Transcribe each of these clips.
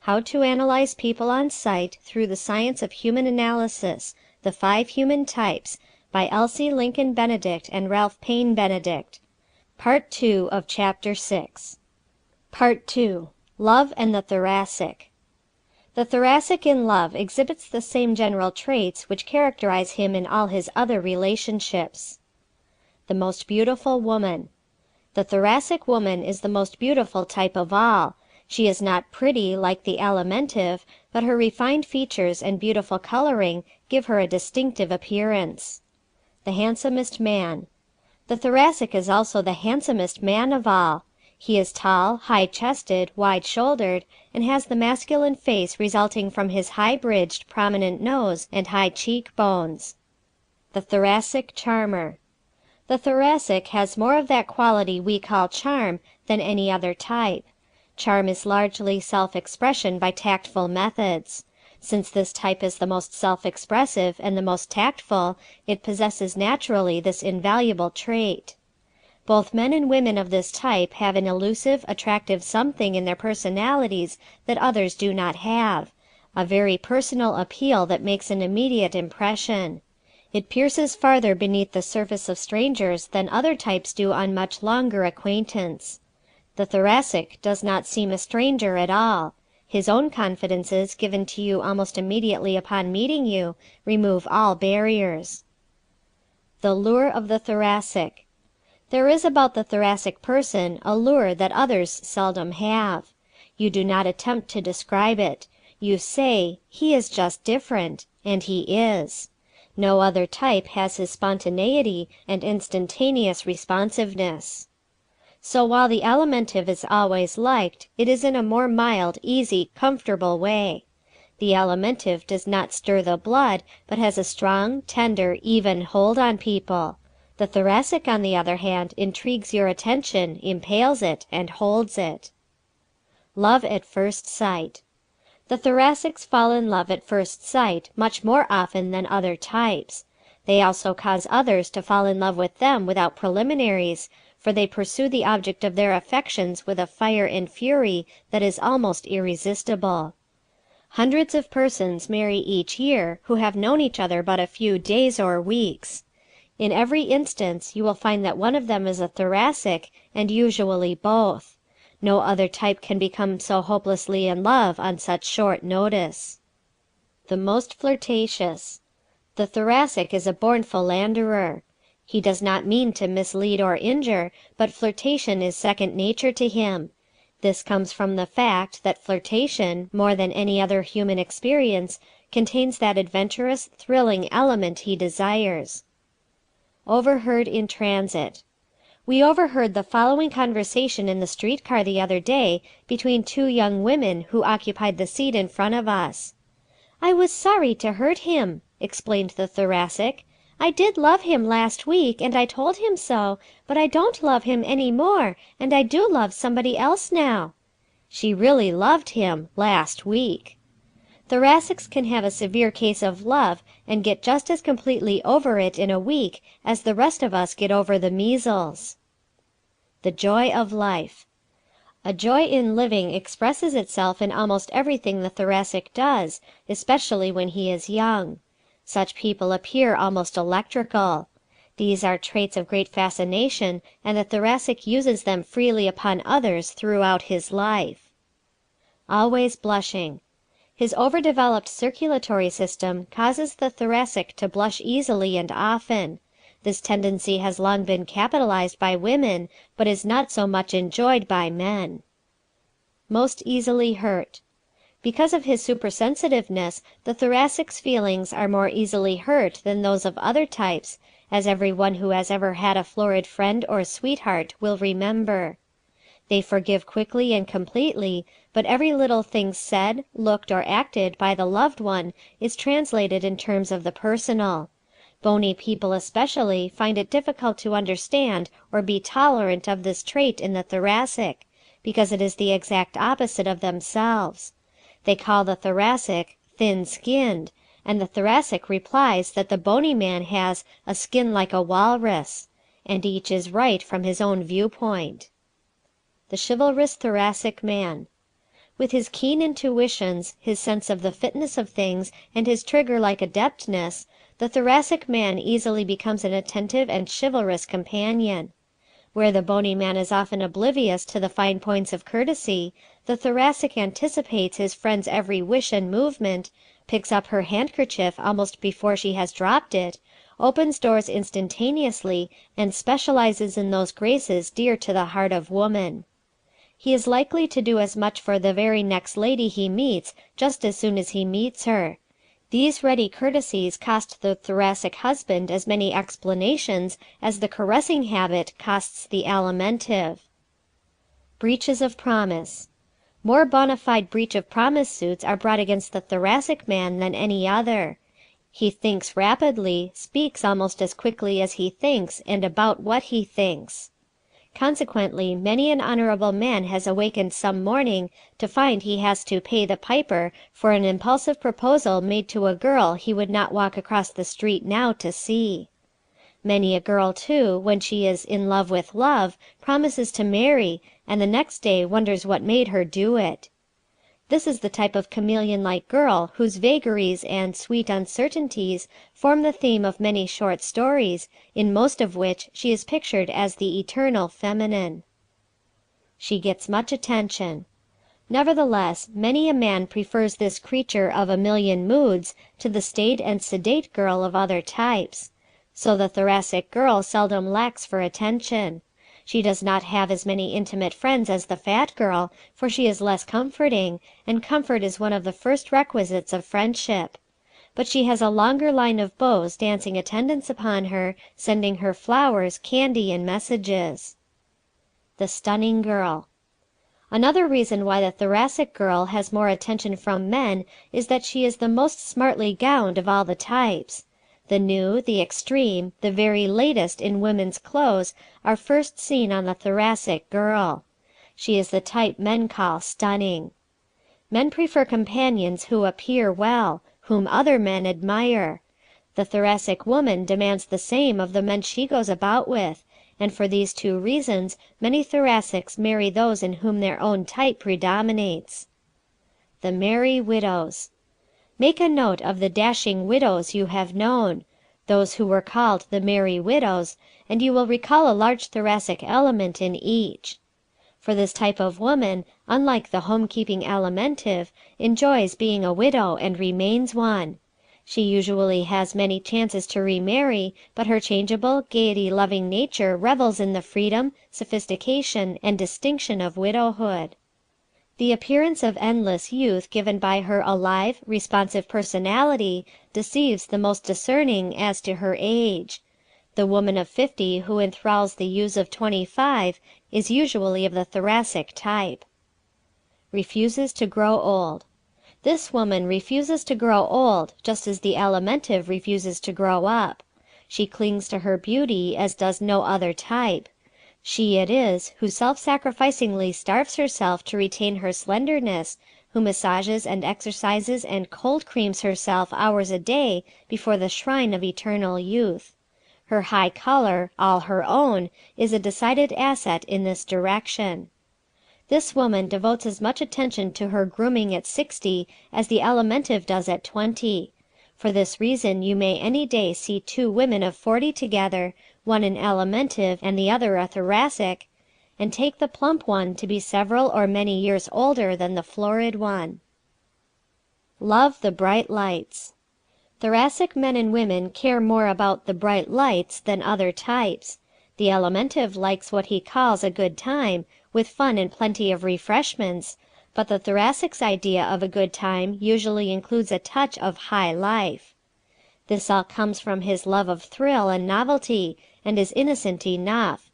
How to Analyze People on Sight Through the Science of Human Analysis, The 5 Human Types, by Elsie Lincol Benedict and Ralph Paine Benedict. Part 2 of Chapter 6. Part 2. Love and the Thoracic. The Thoracic in love exhibits the same general traits which characterize him in all his other relationships. The most beautiful woman. The Thoracic woman is the most beautiful type of all. She is not pretty like the Alimentive, but her refined features and beautiful coloring give her a distinctive appearance. The handsomest man. The Thoracic is also the handsomest man of all. He is tall, high-chested, wide-shouldered, and has the masculine face resulting from his high-bridged, prominent nose and high cheek-bones. The Thoracic charmer. The Thoracic has more of that quality we call charm than any other type. Charm is largely self-expression by tactful methods. Since this type is the most self-expressive and the most tactful, it possesses naturally this invaluable trait. Both men and women of this type have an elusive, attractive something in their personalities that others do not have, a very personal appeal that makes an immediate impression. It pierces farther beneath the surface of strangers than other types do on much longer acquaintance. The Thoracic does not seem a stranger at all. His own confidences, given to you almost immediately upon meeting you, remove all barriers. The lure of the Thoracic. There is about the Thoracic person a lure that others seldom have. You do not attempt to describe it. You say, "He is just different," and he is. No other type has his spontaneity and instantaneous responsiveness. So while the Alimentive is always liked, it is in a more mild, easy, comfortable way. The Alimentive does not stir the blood, but has a strong, tender, even hold on people. The Thoracic, on the other hand, intrigues your attention, impales it, and holds it. Love at first sight. The Thoracics fall in love at first sight much more often than other types. They also cause others to fall in love with them without preliminaries, for they pursue the object of their affections with a fire and fury that is almost irresistible. Hundreds of persons marry each year who have known each other but a few days or weeks. In every instance you will find that one of them is a Thoracic, and usually both. No other type can become so hopelessly in love on such short notice. The most flirtatious. The Thoracic is a born philanderer. He does not mean to mislead or injure, but flirtation is second nature to him. This comes from the fact that flirtation, more than any other human experience, contains that adventurous, thrilling element he desires. Overheard in transit. We overheard the following conversation in the streetcar the other day between 2 young women who occupied the seat in front of us. "I was sorry to hurt him," explained the Thoracic. "I did love him last week, and I told him so, but I don't love him any more, and I do love somebody else now." She really loved him last week. Thoracics can have a severe case of love and get just as completely over it in a week as the rest of us get over the measles. The joy of life. A joy in living expresses itself in almost everything the Thoracic does, especially when he is young. Such people appear almost electrical. These are traits of great fascination, and the Thoracic uses them freely upon others throughout his life. Always blushing. His overdeveloped circulatory system causes the Thoracic to blush easily and often. This tendency has long been capitalized by women, but is not so much enjoyed by men. Most easily hurt. Because of his supersensitiveness, the Thoracic's feelings are more easily hurt than those of other types, as every one who has ever had a florid friend or sweetheart will remember. They forgive quickly and completely, but every little thing said, looked, or acted by the loved one is translated in terms of the personal. Bony people especially find it difficult to understand or be tolerant of this trait in the Thoracic, because it is the exact opposite of themselves. They call the Thoracic thin-skinned, and the Thoracic replies that the bony man has a skin like a walrus, and each is right from his own viewpoint. The chivalrous Thoracic man. With his keen intuitions, his sense of the fitness of things, and his trigger-like adeptness, the Thoracic man easily becomes an attentive and chivalrous companion. Where the bony man is often oblivious to the fine points of courtesy, the Thoracic anticipates his friend's every wish and movement, picks up her handkerchief almost before she has dropped it, opens doors instantaneously, and specializes in those graces dear to the heart of woman. He is likely to do as much for the very next lady he meets just as soon as he meets her. These ready courtesies cost the Thoracic husband as many explanations as the caressing habit costs the Alimentive. Breaches of promise. More bona fide breach of promise suits are brought against the Thoracic man than any other. He thinks rapidly, speaks almost as quickly as he thinks, and about what he thinks. Consequently, many an honorable man has awakened some morning to find he has to pay the piper for an impulsive proposal made to a girl he would not walk across the street now to see. Many a girl, too, when she is "in love with love," promises to marry, and the next day wonders what made her do it. This is the type of chameleon-like girl whose vagaries and "sweet uncertainties" form the theme of many short stories, in most of which she is pictured as the eternal feminine. She gets much attention. Nevertheless, many a man prefers this creature of a million moods to the staid and sedate girl of other types. So the Thoracic girl seldom lacks for attention. She does not have as many intimate friends as the fat girl, for she is less comforting, and comfort is one of the first requisites of friendship. But she has a longer line of beaux dancing attendance upon her, sending her flowers, candy, and messages. The stunning girl. Another reason why the Thoracic girl has more attention from men is that she is the most smartly gowned of all the types. The new, the extreme, the very latest in women's clothes are first seen on the Thoracic girl. She is the type men call stunning. Men prefer companions who appear well, whom other men admire. The Thoracic woman demands the same of the men she goes about with, and for these two reasons many Thoracics marry those in whom their own type predominates. The merry widows. Make a note of the dashing widows you have known, those who were called the merry widows, and you will recall a large Thoracic element in each. For this type of woman, unlike the home-keeping Alimentive, enjoys being a widow and remains one. She usually has many chances to remarry, but her changeable, gaiety-loving nature revels in the freedom, sophistication, and distinction of widowhood. The appearance of endless youth given by her alive, responsive personality deceives the most discerning as to her age. The woman of 50 who enthralls the youths of 25 is usually of the Thoracic type. Refuses to grow old. This woman refuses to grow old just as the Alimentive refuses to grow up. She clings to her beauty as does no other type. She it is who self-sacrificingly starves herself to retain her slenderness, who massages and exercises and cold creams herself hours a day before the shrine of eternal youth. Her high color, all her own, is a decided asset in this direction. This woman devotes as much attention to her grooming at 60 as the Alimentive does at 20. For this reason you may any day see two women of 40 together, one an Alimentive and the other a Thoracic, and take the plump one to be several or many years older than the florid one. Love the bright lights. Thoracic men and women care more about the bright lights than other types. The Alimentive likes what he calls a good time, with fun and plenty of refreshments, but the Thoracic's idea of a good time usually includes a touch of high life. This all comes from his love of thrill and novelty, and is innocent enough.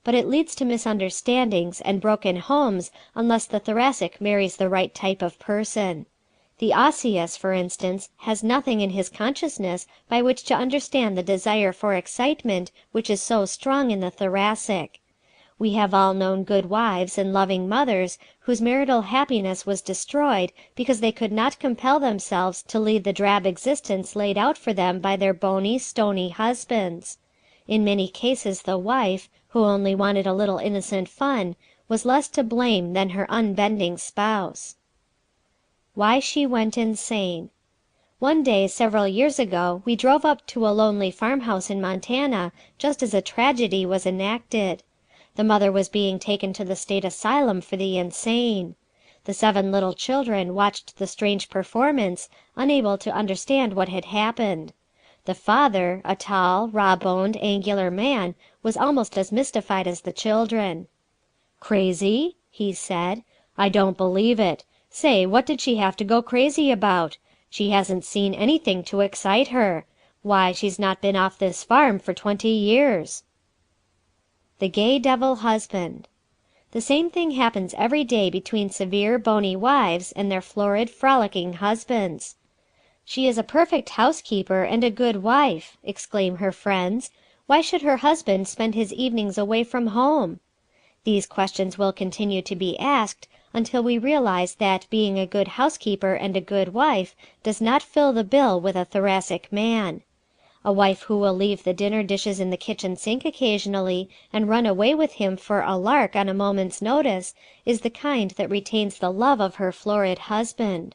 But it leads to misunderstandings and broken homes unless the Thoracic marries the right type of person. The Osseous, for instance, has nothing in his consciousness by which to understand the desire for excitement which is so strong in the Thoracic. We have all known good wives and loving mothers whose marital happiness was destroyed because they could not compel themselves to lead the drab existence laid out for them by their bony, stony husbands. In many cases the wife, who only wanted a little innocent fun, was less to blame than her unbending spouse. Why She Went Insane. One day several years ago we drove up to a lonely farmhouse in Montana just as a tragedy was enacted. The mother was being taken to the state asylum for the insane. The 7 little children watched the strange performance, unable to understand what had happened. The father, a tall, raw-boned, angular man, was almost as mystified as the children. "Crazy?" he said. "I don't believe it. Say, what did she have to go crazy about? She hasn't seen anything to excite her. Why, she's not been off this farm for 20 years." The Gay Devil Husband. The same thing happens every day between severe, bony wives and their florid, frolicking husbands. "She is a perfect housekeeper and a good wife," exclaim her friends. "Why should her husband spend his evenings away from home?" These questions will continue to be asked until we realize that being a good housekeeper and a good wife does not fill the bill with a Thoracic man. A wife who will leave the dinner dishes in the kitchen sink occasionally and run away with him for a lark on a moment's notice is the kind that retains the love of her florid husband.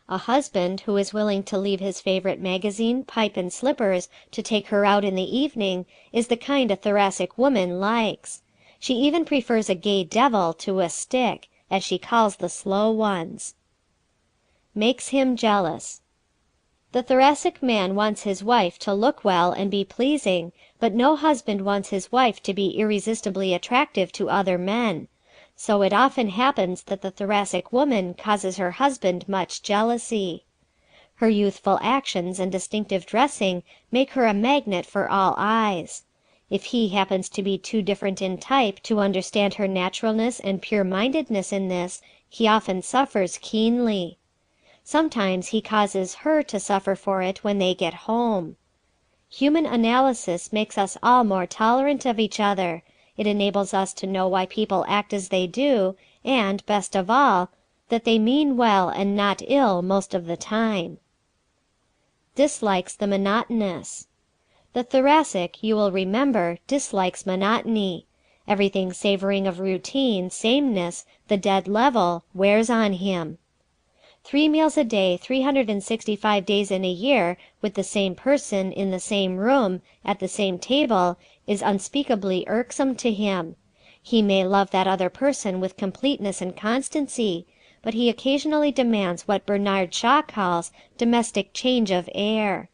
A husband who is willing to leave his favorite magazine, pipe and slippers to take her out in the evening is the kind a Thoracic woman likes. She even prefers a gay devil to a stick, as she calls the slow ones. Makes him jealous. The Thoracic man wants his wife to look well and be pleasing, but no husband wants his wife to be irresistibly attractive to other men. So it often happens that the Thoracic woman causes her husband much jealousy. Her youthful actions and distinctive dressing make her a magnet for all eyes. If he happens to be too different in type to understand her naturalness and pure-mindedness in this, he often suffers keenly. Sometimes he causes her to suffer for it when they get home. Human analysis makes us all more tolerant of each other. It enables us to know why people act as they do, and, best of all, that they mean well and not ill most of the time. Dislikes the monotonous. The Thoracic, you will remember, dislikes monotony. Everything savoring of routine, sameness, the dead level, wears on him. 3 meals a day, 365 days in a year, with the same person, in the same room, at the same table, is unspeakably irksome to him. He may love that other person with completeness and constancy, but he occasionally demands what Bernard Shaw calls domestic change of air.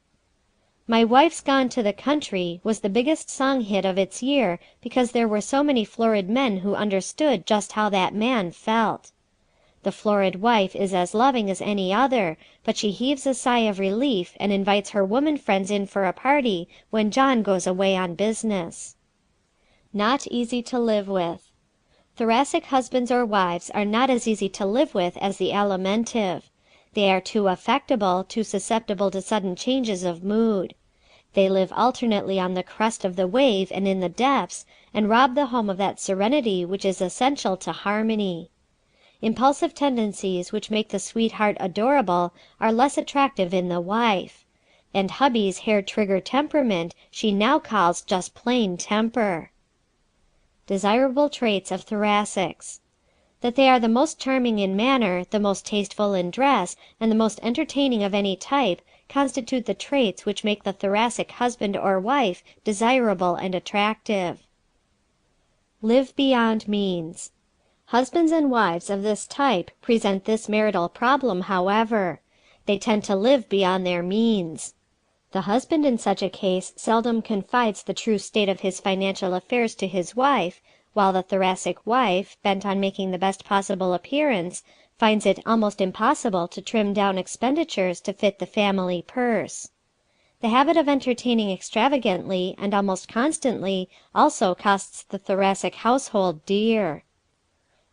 My Wife's Gone to the Country was the biggest song hit of its year because there were so many florid men who understood just how that man felt. The florid wife is as loving as any other, but she heaves a sigh of relief and invites her woman friends in for a party when John goes away on business. Not easy to live with. Thoracic husbands or wives are not as easy to live with as the Alimentive. They are too affectable, too susceptible to sudden changes of mood. They live alternately on the crest of the wave and in the depths, and rob the home of that serenity which is essential to harmony. Impulsive tendencies which make the sweetheart adorable are less attractive in the wife. And hubby's hair-trigger temperament she now calls just plain temper. Desirable traits of Thoracics. That they are the most charming in manner, the most tasteful in dress, and the most entertaining of any type, constitute the traits which make the Thoracic husband or wife desirable and attractive. Live beyond means. Husbands and wives of this type present this marital problem, however. They tend to live beyond their means. The husband in such a case seldom confides the true state of his financial affairs to his wife, while the Thoracic wife, bent on making the best possible appearance, finds it almost impossible to trim down expenditures to fit the family purse. The habit of entertaining extravagantly and almost constantly also costs the Thoracic household dear.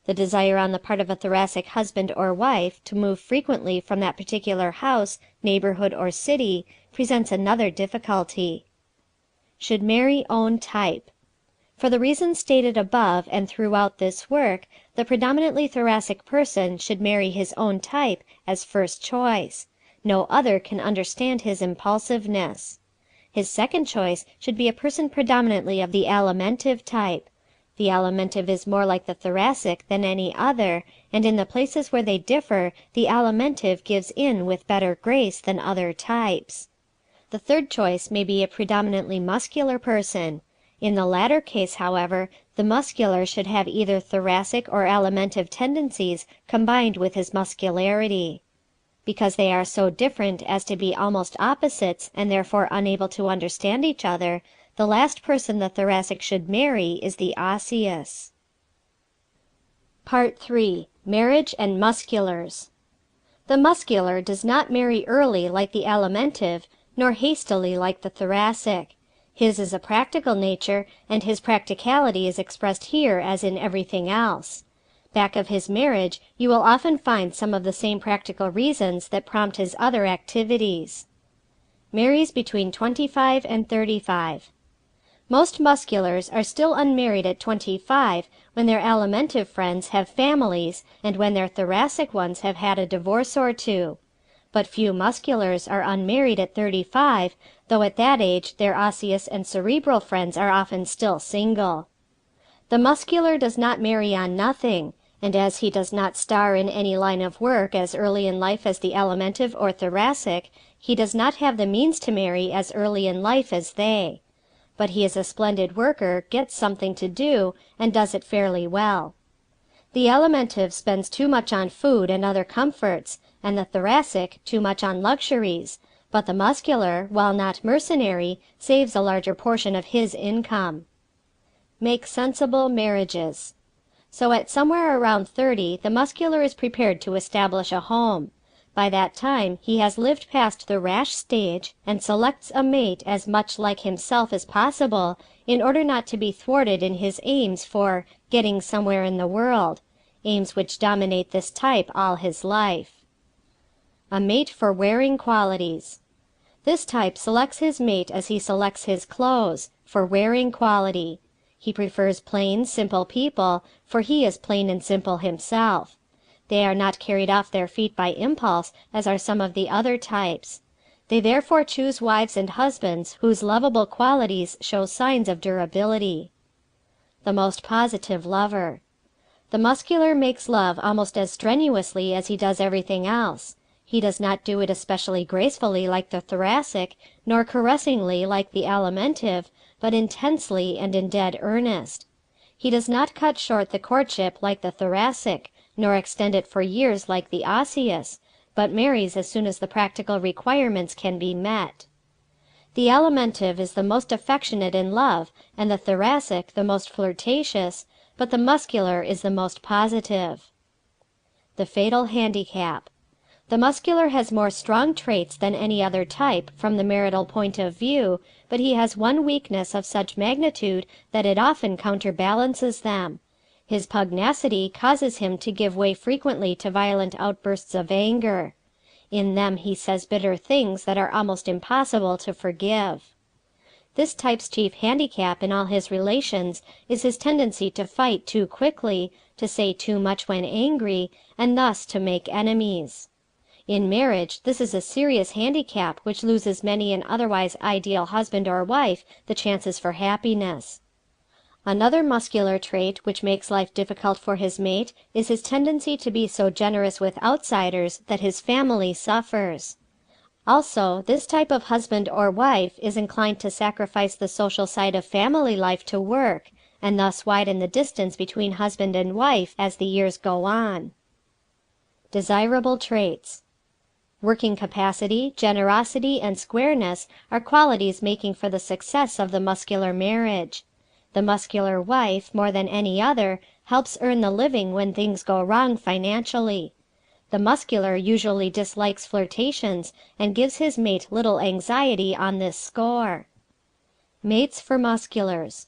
The desire on the part of a Thoracic husband or wife to move frequently from that particular house, neighborhood, or city presents another difficulty. Should marry own type. For the reasons stated above and throughout this work, the predominantly Thoracic person should marry his own type as first choice. No other can understand his impulsiveness. His second choice should be a person predominantly of the Alimentive type. The Alimentive is more like the Thoracic than any other, and in the places where they differ the Alimentive gives in with better grace than other types. The third choice may be a predominantly muscular person. In the latter case, however, the muscular should have either Thoracic or Alimentive tendencies combined with his muscularity. Because they are so different as to be almost opposites and therefore unable to understand each other, the last person the Thoracic should marry is the Osseous. Part 3. Marriage and Musculars. The muscular does not marry early like the Alimentive, nor hastily like the Thoracic. His is a practical nature, and his practicality is expressed here as in everything else. Back of his marriage you will often find some of the same practical reasons that prompt his other activities. Marries between 25 and 35. Most musculars are still unmarried at 25 when their Alimentive friends have families and when their Thoracic ones have had a divorce or two. But few musculars are unmarried at 35, though at that age their Osseous and Cerebral friends are often still single. The muscular does not marry on nothing, and as he does not star in any line of work as early in life as the Alimentive or Thoracic, he does not have the means to marry as early in life as they. But he is a splendid worker, gets something to do, and does it fairly well. The Alimentive spends too much on food and other comforts, and the Thoracic too much on luxuries, but the muscular, while not mercenary, saves a larger portion of his income. Make sensible marriages. So at somewhere around 30 the muscular is prepared to establish a home. By that time he has lived past the rash stage and selects a mate as much like himself as possible in order not to be thwarted in his aims for getting somewhere in the world, aims which dominate this type all his life. A mate for wearing qualities. This type selects his mate as he selects his clothes, for wearing quality. He prefers plain, simple people, for he is plain and simple himself. They are not carried off their feet by impulse, as are some of the other types. They therefore choose wives and husbands whose lovable qualities show signs of durability. The most positive lover. The muscular makes love almost as strenuously as he does everything else. He does not do it especially gracefully like the Thoracic, nor caressingly like the Alimentive, but intensely and in dead earnest. He does not cut short the courtship like the Thoracic, nor extend it for years like the Osseous, but marries as soon as the practical requirements can be met. The Alimentive is the most affectionate in love, and the Thoracic the most flirtatious, but the muscular is the most positive. The fatal handicap. The muscular has more strong traits than any other type from the marital point of view, but he has one weakness of such magnitude that it often counterbalances them. His pugnacity causes him to give way frequently to violent outbursts of anger. In them he says bitter things that are almost impossible to forgive. This type's chief handicap in all his relations is his tendency to fight too quickly, to say too much when angry, and thus to make enemies. In marriage this is a serious handicap which loses many an otherwise ideal husband or wife the chances for happiness. Another muscular trait which makes life difficult for his mate is his tendency to be so generous with outsiders that his family suffers. Also, this type of husband or wife is inclined to sacrifice the social side of family life to work, and thus widen the distance between husband and wife as the years go on. Desirable traits. Working capacity, generosity, and squareness are qualities making for the success of the muscular marriage. The muscular wife, more than any other, helps earn the living when things go wrong financially. The muscular usually dislikes flirtations and gives his mate little anxiety on this score. Mates for musculars.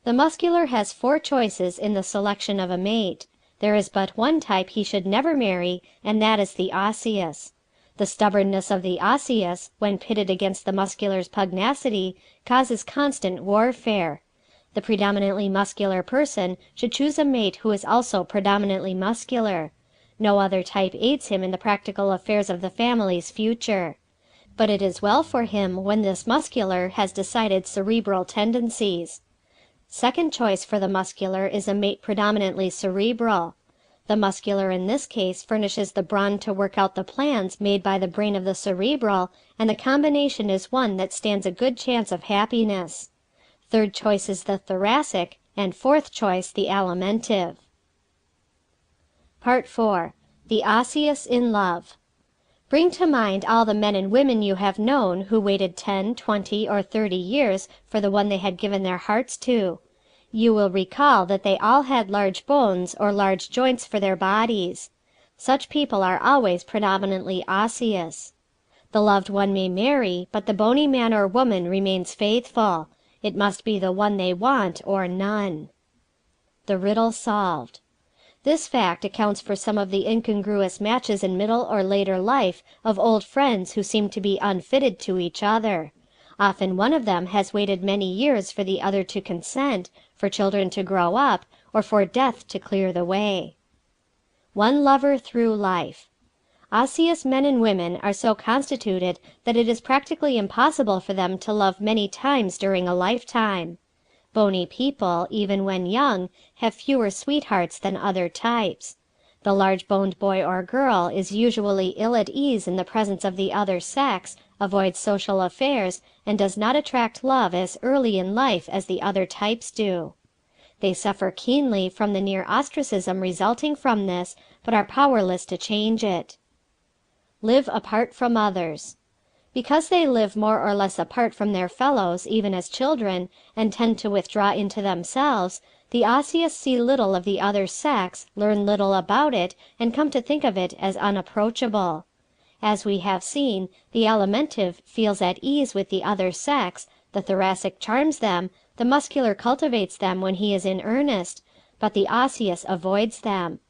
The muscular has 4 choices in the selection of a mate. There is but one type he should never marry, and that is the Osseous. The stubbornness of the Osseous, when pitted against the muscular's pugnacity, causes constant warfare. The predominantly muscular person should choose a mate who is also predominantly muscular. No other type aids him in the practical affairs of the family's future. But it is well for him when this muscular has decided cerebral tendencies. Second choice for the muscular is a mate predominantly cerebral. The muscular in this case furnishes the brawn to work out the plans made by the brain of the cerebral, and the combination is one that stands a good chance of happiness. Third choice is the thoracic, and fourth choice the alimentive. Part 4. The Osseous in Love. Bring to mind all the men and women you have known who waited 10, 20, or 30 years for the one they had given their hearts to. You will recall that they all had large bones or large joints for their bodies. Such people are always predominantly osseous. The loved one may marry, but the bony man or woman remains faithful. It must be the one they want or none. The riddle solved. This fact accounts for some of the incongruous matches in middle or later life of old friends who seem to be unfitted to each other. Often one of them has waited many years for the other to consent, for children to grow up, or for death to clear the way. One lover through life. Osseous men and women are so constituted that it is practically impossible for them to love many times during a lifetime. Bony people, even when young, have fewer sweethearts than other types. The large-boned boy or girl is usually ill at ease in the presence of the other sex, avoids social affairs, and does not attract love as early in life as the other types do. They suffer keenly from the near ostracism resulting from this, but are powerless to change it. Live apart from others. Because they live more or less apart from their fellows even as children, and tend to withdraw into themselves, the osseous see little of the other sex, learn little about it, and come to think of it as unapproachable. As we have seen, the alimentive feels at ease with the other sex, the thoracic charms them, the muscular cultivates them when he is in earnest, but the osseous avoids them.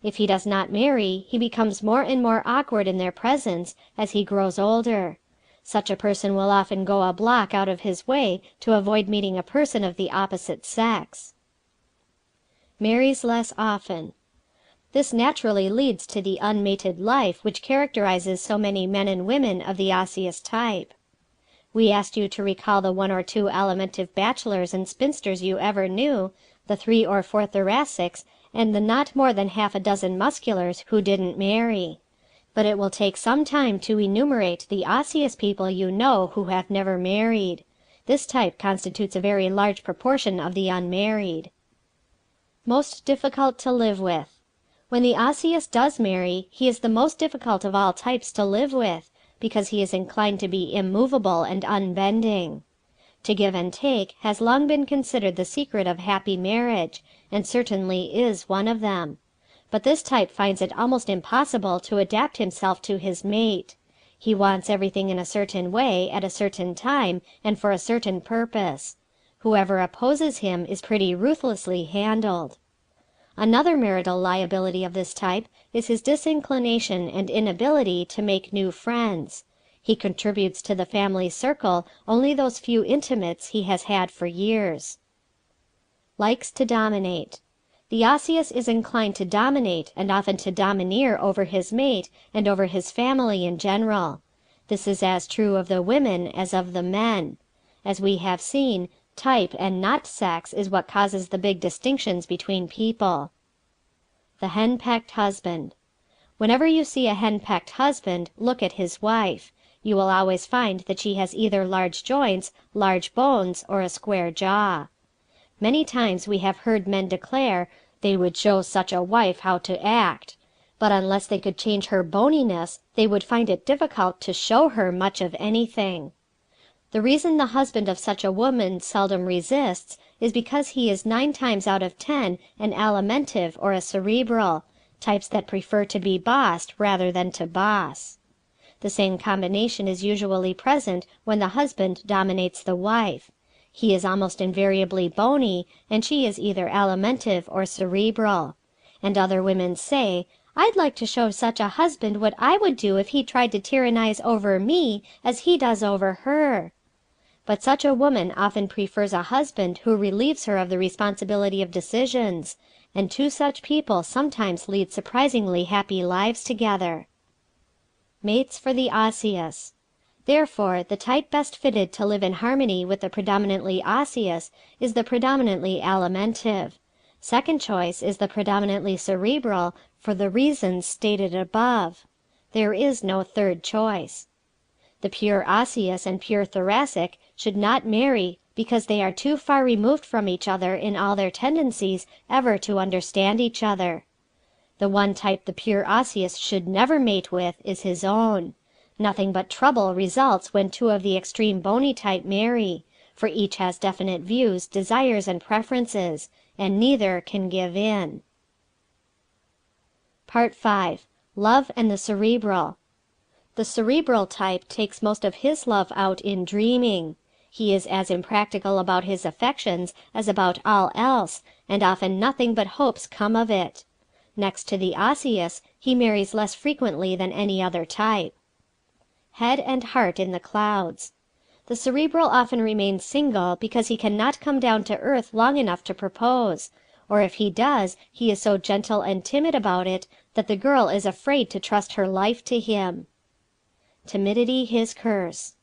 If he does not marry, he becomes more and more awkward in their presence as he grows older. Such a person will often go a block out of his way to avoid meeting a person of the opposite sex. Marries less often. This naturally leads to the unmated life which characterizes so many men and women of the osseous type. We asked you to recall the 1 or 2 alimentive bachelors and spinsters you ever knew, the 3 or 4 thoracics, and the not more than half a dozen musculars who didn't marry. But it will take some time to enumerate the osseous people you know who have never married. This type constitutes a very large proportion of the unmarried. Most difficult to live with. When the osseous does marry, he is the most difficult of all types to live with, because he is inclined to be immovable and unbending. To give and take has long been considered the secret of happy marriage, and certainly is one of them. But this type finds it almost impossible to adapt himself to his mate. He wants everything in a certain way, at a certain time, and for a certain purpose. Whoever opposes him is pretty ruthlessly handled. Another marital liability of this type is his disinclination and inability to make new friends. He contributes to the family circle only those few intimates he has had for years. Likes to dominate. The osseous is inclined to dominate and often to domineer over his mate and over his family in general. This is as true of the women as of the men. As we have seen, type and not sex is what causes the big distinctions between people. The henpecked husband. Whenever you see a henpecked husband, look at his wife. You will always find that she has either large joints, large bones, or a square jaw. Many times we have heard men declare they would show such a wife how to act, but unless they could change her boniness, they would find it difficult to show her much of anything. The reason the husband of such a woman seldom resists is because he is 9 times out of 10 an alimentive or a cerebral, types that prefer to be bossed rather than to boss. The same combination is usually present when the husband dominates the wife. He is almost invariably bony, and she is either alimentive or cerebral. And other women say, "I'd like to show such a husband what I would do if he tried to tyrannize over me as he does over her." But such a woman often prefers a husband who relieves her of the responsibility of decisions, and 2 such people sometimes lead surprisingly happy lives together. Mates for the osseous. Therefore, the type best fitted to live in harmony with the predominantly osseous is the predominantly alimentive. Second choice is the predominantly cerebral, for the reasons stated above. There is no third choice. The pure osseous and pure thoracic should not marry because they are too far removed from each other in all their tendencies ever to understand each other. The one type the pure osseous should never mate with is his own. Nothing but trouble results when two of the extreme bony type marry, for each has definite views, desires, and preferences, and neither can give in. Part 5. Love and the Cerebral. The cerebral type takes most of his love out in dreaming. He is as impractical about his affections as about all else, and often nothing but hopes come of it. Next to the osseous, he marries less frequently than any other type. Head and heart in the clouds. The cerebral often remains single because he cannot come down to earth long enough to propose, or if he does, he is so gentle and timid about it that the girl is afraid to trust her life to him. Timidity his curse.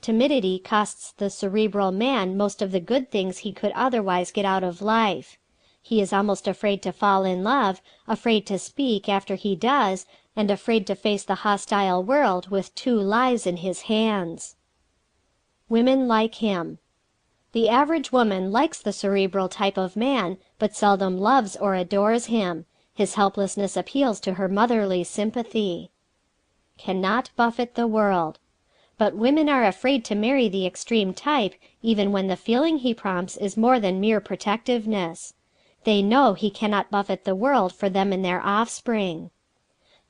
Timidity costs the cerebral man most of the good things he could otherwise get out of life. He is almost afraid to fall in love, afraid to speak after he does, and afraid to face the hostile world with 2 lives in his hands. Women like him. The average woman likes the cerebral type of man, but seldom loves or adores him. His helplessness appeals to her motherly sympathy. Cannot buffet the world. But women are afraid to marry the extreme type, even when the feeling he prompts is more than mere protectiveness. They know he cannot buffet the world for them and their offspring.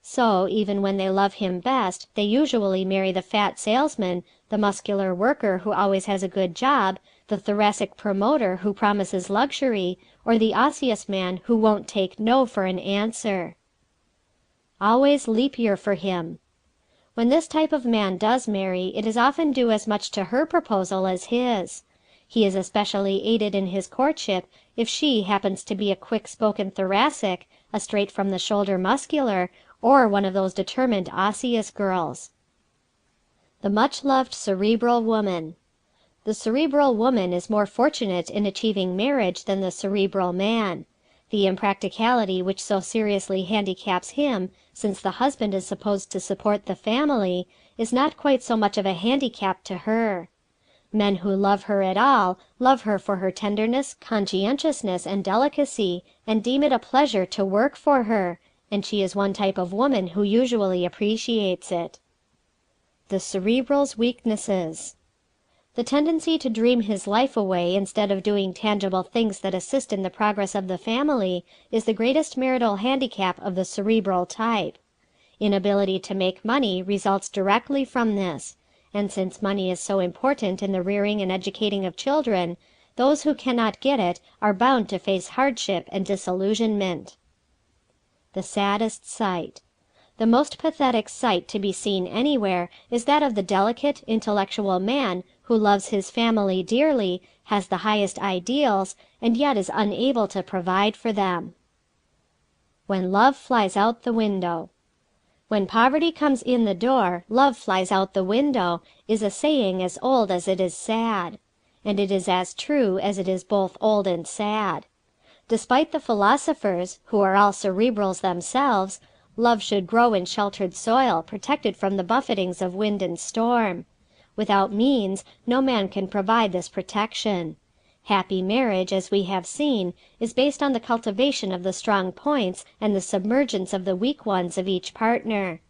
So, even when they love him best, they usually marry the fat salesman, the muscular worker who always has a good job, the thoracic promoter who promises luxury, or the osseous man who won't take no for an answer. Always leap year for him. When this type of man does marry, it is often due as much to her proposal as his. He is especially aided in his courtship if she happens to be a quick-spoken thoracic, a straight-from-the-shoulder muscular, or one of those determined osseous girls. The much-loved cerebral woman. The cerebral woman is more fortunate in achieving marriage than the cerebral man. The impracticality which so seriously handicaps him, since the husband is supposed to support the family, is not quite so much of a handicap to her. Men who love her at all, love her for her tenderness, conscientiousness, and delicacy, and deem it a pleasure to work for her, and she is one type of woman who usually appreciates it. The cerebral's weaknesses. The tendency to dream his life away instead of doing tangible things that assist in the progress of the family is the greatest marital handicap of the cerebral type. Inability to make money results directly from this, and since money is so important in the rearing and educating of children, those who cannot get it are bound to face hardship and disillusionment. The saddest sight. The most pathetic sight to be seen anywhere is that of the delicate, intellectual man who loves his family dearly, has the highest ideals, and yet is unable to provide for them. When love flies out the window. When poverty comes in the door, love flies out the window, is a saying as old as it is sad. And it is as true as it is both old and sad. Despite the philosophers, who are all cerebrals themselves, love should grow in sheltered soil, protected from the buffetings of wind and storm. Without means, no man can provide this protection. Happy marriage, as we have seen, is based on the cultivation of the strong points and the submergence of the weak ones of each partner.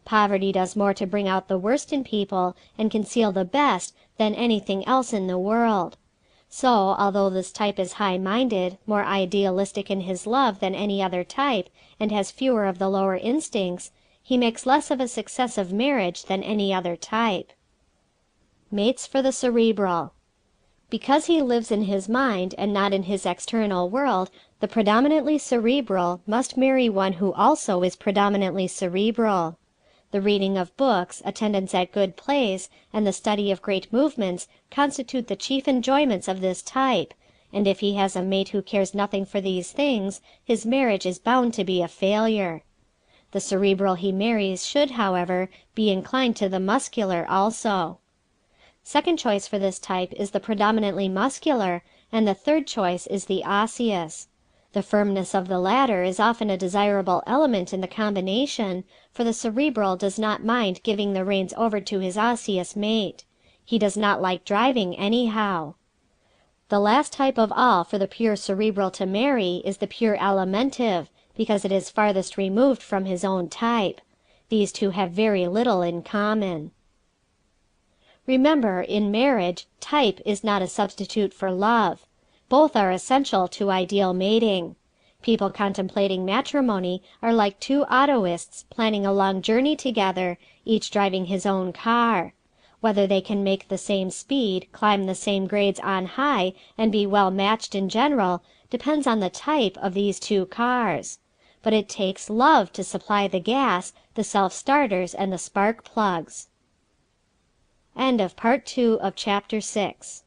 Poverty does more to bring out the worst in people and conceal the best than anything else in the world. So, although this type is high-minded, more idealistic in his love than any other type, and has fewer of the lower instincts, he makes less of a success of marriage than any other type. Mates for the cerebral. Because he lives in his mind and not in his external world, the predominantly cerebral must marry one who also is predominantly cerebral. The reading of books, attendance at good plays, and the study of great movements constitute the chief enjoyments of this type, and if he has a mate who cares nothing for these things, his marriage is bound to be a failure. The cerebral he marries should, however, be inclined to the muscular also. Second choice for this type is the predominantly muscular, and the third choice is the osseous. The firmness of the latter is often a desirable element in the combination, for the cerebral does not mind giving the reins over to his osseous mate. He does not like driving anyhow. The last type of all for the pure cerebral to marry is the pure alimentive, because it is farthest removed from his own type. These two have very little in common. Remember, in marriage, type is not a substitute for love. Both are essential to ideal mating. People contemplating matrimony are like two autoists planning a long journey together, each driving his own car. Whether they can make the same speed, climb the same grades on high, and be well matched in general, depends on the type of these two cars. But it takes love to supply the gas, the self-starters, and the spark plugs. End of Part 2 of Chapter 6.